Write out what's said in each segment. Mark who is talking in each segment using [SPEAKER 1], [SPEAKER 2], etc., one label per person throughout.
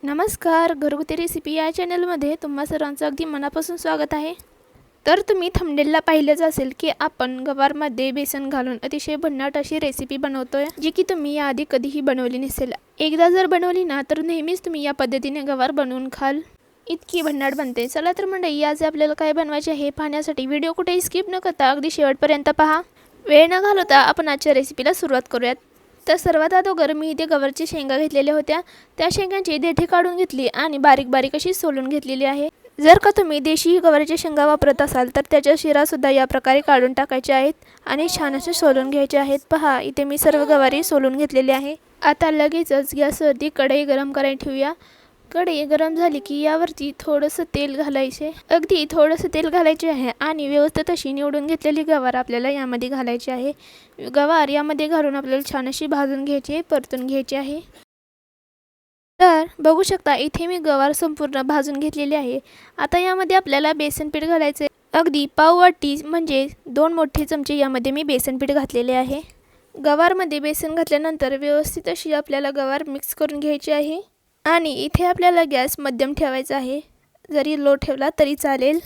[SPEAKER 1] नमस्कार, घरगुती रेसिपी या चॅनलमध्ये तुम्हा सर्वांचं अगदी मनापासून स्वागत आहे. तर तुम्ही थंबनेलला पाहिलंच असेल की आपण गवारमध्ये बेसन घालून अतिशय भन्नाट अशी रेसिपी बनवतोय, जी की तुम्ही याआधी कधीही बनवली नसेल. एकदा जर बनवली ना तर नेहमीच तुम्ही या पद्धतीने गवार बनवून खाल. इतकी भन्नाट बनते. चला तर मंडळी, आज आपल्याला काय बनवायचे हे पाहण्यासाठी व्हिडिओ कुठेही स्किप न करता अगदी शेवटपर्यंत पहा. वेळ न घालवता आपण आजच्या रेसिपीला सुरुवात करूयात. तर सर्वात अगोदर मी इथे गवारची शेंगा घेतलेल्या होत्या. त्या शेंगांची देठी काढून घेतली आणि बारीक बारीक अशी सोलून घेतलेली आहे. जर का तुम्ही देशी गवारच्या शेंगा वापरत असाल तर त्याच्या शिरासुद्धा या प्रकारे काढून टाकायचे आहेत आणि छान असे सोलून घ्यायचे आहेत. पहा, इथे मी सर्व गवारी सोलून घेतलेली आहे. आता लगेचच गॅसवरती कढई गरम करायला ठेवूया. कढई गरम झाली की यावरती थोडंसं तेल घालायचे, अगदी थोडंसं तेल घालायचे आहे आणि व्यवस्थित अशी निवडून घेतलेली गवार आपल्याला यामध्ये घालायची आहे. गवार यामध्ये घालून आपल्याला छान अशी भाजून घ्यायची, परतून घ्यायची आहे. तर बघू शकता, इथे मी गवार संपूर्ण भाजून घेतलेली आहे. आता यामध्ये आपल्याला बेसन पीठ घालायचे. अगदी पाव वाटी म्हणजे 2 मोठे चमचे यामध्ये मी बेसन पीठ घातलेले आहे. गवारमध्ये बेसन घातल्यानंतर व्यवस्थित अशी आपल्याला गवार मिक्स करून घ्यायची आहे आणि इथे आपल्याला गॅस मध्यम ठेवायचा आहे. जरी लो ठेवला तरी चालेल.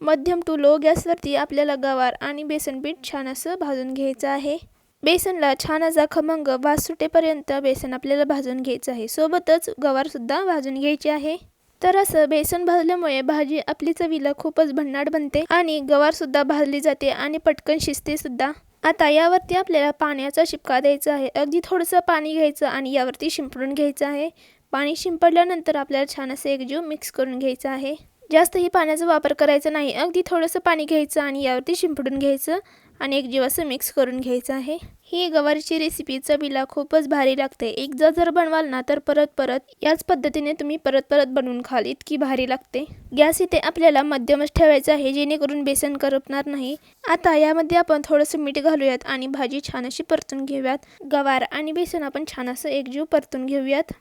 [SPEAKER 1] मध्यम टू लो गॅसवरती आपल्याला गवार आणि बेसन पीठ छान असं भाजून घ्यायचं आहे. बेसनला छान असा खमंग वास सुटेपर्यंत बेसन आपल्याला भाजून घ्यायचं आहे. सोबतच गवारसुद्धा भाजून घ्यायची आहे. तर असं बेसन भाजल्यामुळे भाजी आपली चवीला खूपच भन्नाट बनते आणि गवारसुद्धा भाजली जाते आणि पटकन शिजते सुद्धा. आता यावरती आपल्याला पाण्याचा शिपका द्यायचा आहे. अगदी थोडंसं पाणी घ्यायचं आणि यावरती शिंपडून घ्यायचं आहे. पाणी शिंपडल्यानंतर आपल्याला छान असं एकजीव मिक्स करून घ्यायचं आहे. जास्तही पाण्याचा वापर करायचा नाही. अगदी थोडंसं पाणी घ्यायचं आणि यावरती शिंपडून घ्यायचं आणि एकजीव असं मिक्स करून घ्यायचं आहे. ही गवारीची रेसिपी चवीला खूपच भारी लागते. एकदा जर बनवाल ना तर परत याच पद्धतीने तुम्ही परत बनवून खाल, इतकी भारी लागते. गॅस इथे आपल्याला मध्यमच ठेवायचा आहे, जेणेकरून बेसन करपणार नाही. आता यामध्ये आपण थोडंसं मीठ घालूयात आणि भाजी छान अशी परतून घेऊयात. गवार आणि बेसन आपण छान असं एकजीव परतून घेऊयात.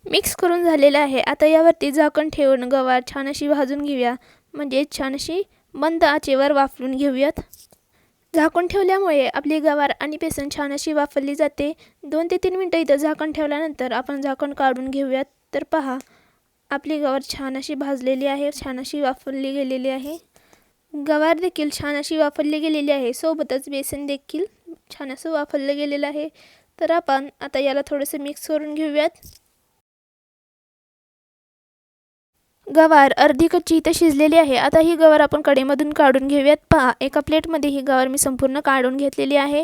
[SPEAKER 1] मिक्स करून झालेलं आहे. आता यावरती झाकण ठेवून गवार छान अशी भाजून घेऊया, म्हणजे छान अशी मंद आचेवर वाफलून घेऊयात. झाकून ठेवल्यामुळे आपली गवार आणि बेसन छान अशी वाफरली जाते. 2 ते 3 मिनटं इथं झाकण ठेवल्यानंतर आपण झाकण काढून घेऊयात. तर पहा, आपली गवार छान अशी भाजलेली आहे, छान अशी वाफरली गेलेली आहे. गवार देखील छान अशी वाफरली गेलेली आहे. सोबतच बेसन देखील छान असं वाफरलं गेलेलं आहे. तर आपण आता याला थोडंसं मिक्स करून घेऊयात. गवार अर्धी कच्ची इथे शिजलेली आहे. आता ही गवार आपण कढईमधून काढून घेऊयात. पहा, एका प्लेटमध्ये ही गवार मी संपूर्ण काढून घेतलेली आहे.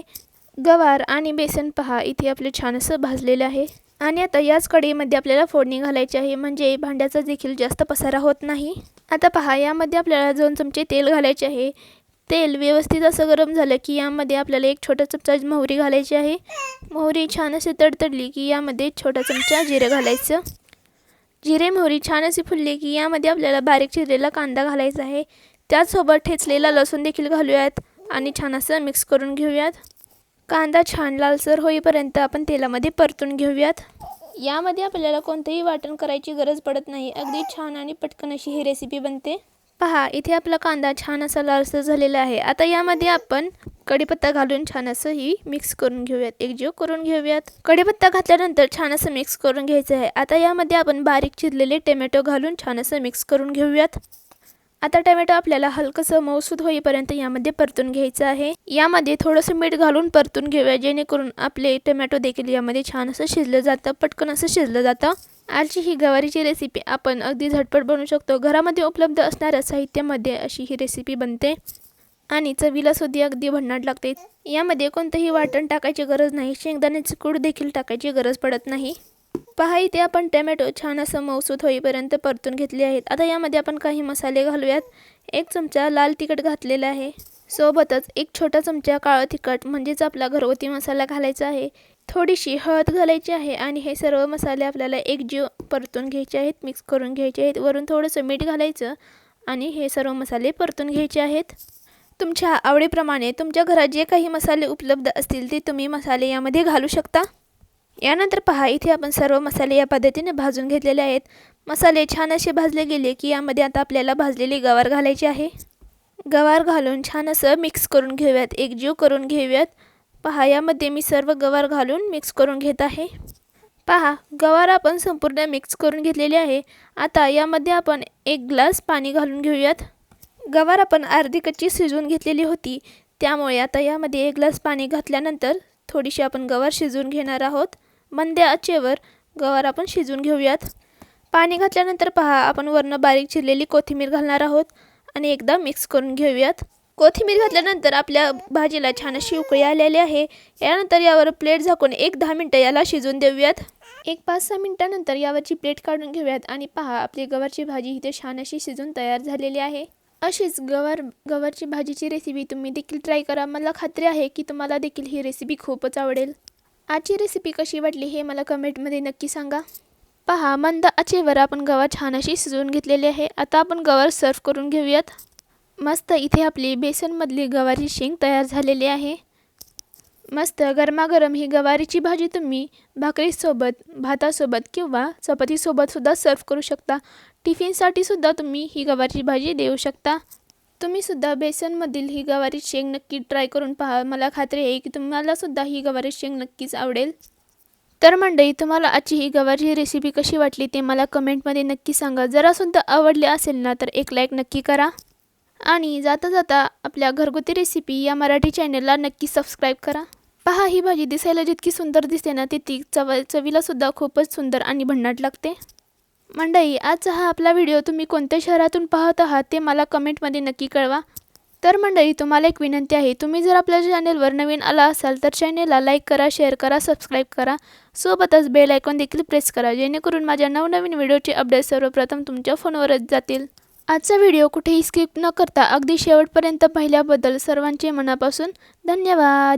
[SPEAKER 1] गवार आणि बेसन पहा इथे आपले छान असं भाजलेलं आहे. आणि आता याच कढईमध्ये आपल्याला फोडणी घालायची आहे, म्हणजे भांड्याचा देखील जास्त पसारा होत नाही. आता पहा, यामध्ये आपल्याला 2 चमचे तेल घालायचे आहे. तेल व्यवस्थित असं गरम झालं की यामध्ये आपल्याला 1 छोटा चमचा मोहरी घालायची आहे. मोहरी छान अशी तडतडली की यामध्ये छोटा चमचा जिरं घालायचं. जिरे मोहरी छान अशी फुलली की यामध्ये आपल्याला बारीक चिरलेला कांदा घालायचा आहे. त्याचसोबत ठेचलेला लसूण देखील घालूयात आणि छान असं मिक्स करून घेऊयात. कांदा छान लालसर होईपर्यंत आपण तेलामध्ये परतून घेऊयात. यामध्ये आपल्याला कोणतेही वाटण करायची गरज पडत नाही. अगदी छान आणि पटकन अशी ही रेसिपी बनते. पहा, इथे आपला कांदा छान असा लालसर झालेला आहे. आता यामध्ये आपण कढीपत्ता घालून छान असं ही मिक्स करून घेऊयात, एकजीव करून घेऊयात. कढीपत्ता घातल्यानंतर छान असं मिक्स करून घ्यायचं आहे. आता यामध्ये आपण बारीक चिरलेले टोमॅटो घालून छान असं मिक्स करून घेऊयात. आता टोमॅटो आपल्याला हलकंसं मऊसूद होईपर्यंत यामध्ये परतून घ्यायचं आहे. यामध्ये थोडंसं मीठ घालून परतून घेऊया, जेणेकरून आपले टोमॅटो देखील यामध्ये छान असं शिजलं जातं, पटकन असं शिजलं जातं. आजची ही गवारीची रेसिपी आपण अगदी झटपट बनवू शकतो. घरामध्ये उपलब्ध असणाऱ्या साहित्यामध्ये अशी ही रेसिपी बनते आणि चवीला सुद्धा अगदी भन्नाट लागते. यामध्ये कोणतंही वाटण टाकायची गरज नाही, शेंगदाण्याची कूड देखील टाकायची गरज पडत नाही. पहा, इथे आपण टोमॅटो छान असं मऊसूद होईपर्यंत परतून घेतले आहेत. आता यामध्ये आपण काही मसाले घालूयात. 1 चमचा लाल तिखट घातलेला आहे. सोबतच 1 छोटा चमचा काळं तिखट म्हणजेच आपला घरगुती मसाला घालायचा आहे. थोडीशी हळद घालायची आहे आणि हे सर्व मसाले आपल्याला एकजीव परतून घ्यायचे आहेत, मिक्स करून घ्यायचे आहेत. वरून थोडंसं मीठ घालायचं आणि हे सर्व मसाले परतून घ्यायचे आहेत. तुमच्या आवडीप्रमाणे तुमच्या घरात जे काही मसाले उपलब्ध असतील ते तुम्ही मसाले यामध्ये घालू शकता. यानंतर पहा, इथे आपण सर्व मसाले या पद्धतीने भाजून घेतलेले आहेत. मसाले छान असे भाजले गेले की यामध्ये आता आपल्याला भाजलेली गवार घालायची आहे. गवार घालून छान असं मिक्स करून घेऊयात, एकजीव करून घेऊयात. पहा, यामध्ये मी सर्व गवार घालून मिक्स करून घेत आहे. पहा, गवार आपण संपूर्ण मिक्स करून घेतलेली आहे. आता यामध्ये आपण 1 ग्लास पाणी घालून घेऊयात. गवार आपण अर्धी कच्ची शिजवून घेतलेली होती, त्यामुळे आता यामध्ये 1 ग्लास पाणी घातल्यानंतर थोडीशी आपण गवार शिजवून घेणार आहोत. मंद आचेवर गवार आपण शिजवून घेऊयात. पाणी घातल्यानंतर पहा, आपण वरनं बारीक चिरलेली कोथिंबीर घालणार आहोत आणि एकदा मिक्स करून घेऊयात. कोथिंबीर घातल्यानंतर आपल्या भाजीला छान अशी उकळी आलेली आहे. यानंतर यावर प्लेट झाकून 10 मिनिटं याला शिजवून देऊयात. 5-6 मिनिटानंतर यावरची प्लेट काढून घेऊयात आणि पहा, आपली गवारची भाजी इथे छान अशी शिजून तयार झालेली आहे. अशीच गवारची भाजीची रेसिपी तुम्ही देखील ट्राय करा. मला खात्री आहे की तुम्हाला देखील ही रेसिपी खूपच आवडेल. आजची रेसिपी कशी वाटली हे मला कमेंटमध्ये नक्की सांगा. पहा, मंद आचेवर आपण गवार छान अशी शिजवून घेतलेली आहे. आता आपण गवार सर्व करून घेऊयात. मस्त इथे आपली बेसनमधली गवारची शेंग तयार झालेली आहे. मस्त गरमागरम ही गवारीची भाजी तुम्ही भाकरीसोबत, भातासोबत किंवा चपातीसोबतसुद्धा सर्व करू शकता. टिफिनसाठीसुद्धा तुम्ही ही गवारची भाजी देऊ शकता. तुम्हीसुद्धा बेसनमधील ही गवारीची शेंग नक्की ट्राय करून पहा. मला खात्री आहे की तुम्हालासुद्धा ही गवारीची शेंग नक्कीच आवडेल. तर मंडळी, तुम्हाला आजची ही गवारची रेसिपी कशी वाटली ते मला कमेंटमध्ये नक्की सांगा. जरासुद्धा आवडली असेल ना तर एक लाईक नक्की करा. आणि जाता जाता आपल्या घरगुती रेसिपी या मराठी चॅनलला नक्की सबस्क्राईब करा. पहा, ही भाजी दिसायला जितकी सुंदर दिसते ना ती चवीलासुद्धा खूपच सुंदर आणि भन्नाट लागते. मंडळी, आजचा हा आपला व्हिडिओ तुम्ही कोणत्या शहरातून पाहत आहात ते मला कमेंटमध्ये नक्की कळवा. तर मंडळी, तुम्हाला एक विनंती आहे, तुम्ही जर आपल्या चॅनलवर नवीन आला असाल तर चॅनलला लाईक करा, शेअर करा, सबस्क्राईब करा. सोबतच बेल आयकॉन देखील प्रेस करा, जेणेकरून माझ्या नवनवीन व्हिडिओचे अपडेट सर्वप्रथम तुमच्या फोनवरच जातील. आजचा व्हिडिओ कुठेही स्किप न करता अगदी शेवटपर्यंत पाहिल्याबद्दल सर्वांचे मनापासून धन्यवाद.